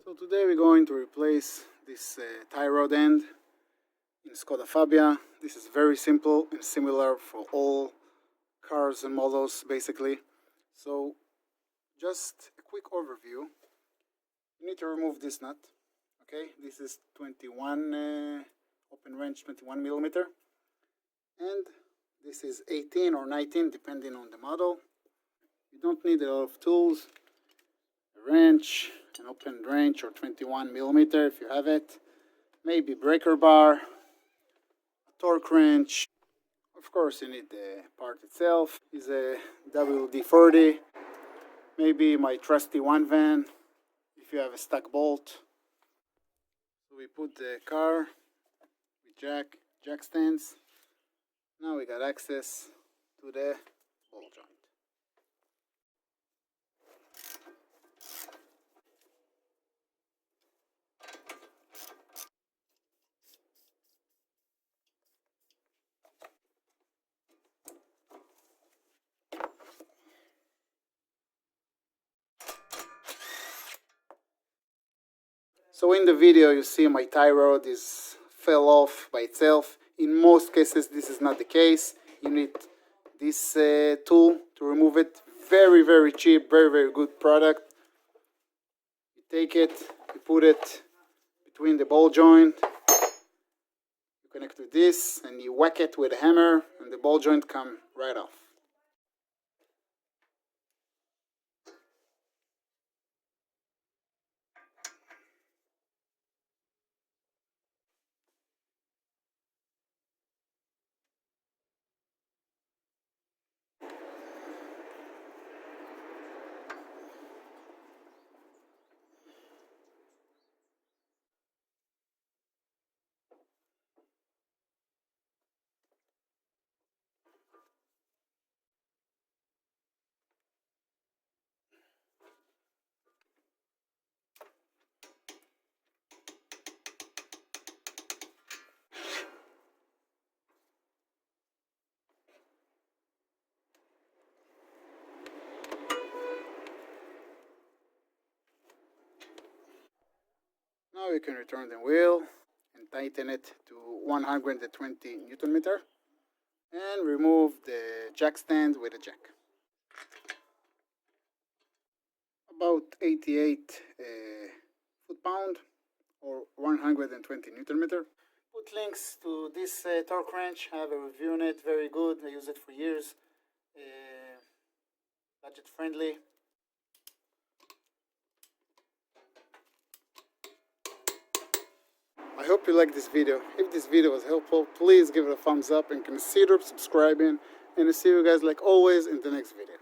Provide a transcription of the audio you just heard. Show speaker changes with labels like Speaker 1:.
Speaker 1: So today we're going to replace this tie rod end in Skoda Fabia. This is very simple and similar for all cars and models basically. So just a quick overview. You need to remove this nut. Okay, this is 21 open range 21 millimeter, and this is 18 or 19 depending on the model. You don't need a lot of tools. A wrench, an open wrench or 21 millimeter if you have it, maybe breaker bar, a torque wrench. Of course you need the part itself. Is a WD-40, maybe my trusty one van if you have a stuck bolt. So we put the car with jack stands. Now we got access to the ball joint. So in the video you see my tie rod fell off by itself. In most cases this is not the case. You need this tool to remove it. Very cheap, very good product. You take it, you put it between the ball joint, you connect with this and you whack it with a hammer and the ball joint come right off. Now you can return the wheel and tighten it to 120 Newton meter and remove the jack stand with a jack. About 88 foot-pound or 120 Newton meter. Put links to this torque wrench. I have a review on it, very good. I use it for years. Budget friendly. I hope you like this video. If this video was helpful, please give it a thumbs up and consider subscribing. And I'll see you guys like always in the next video.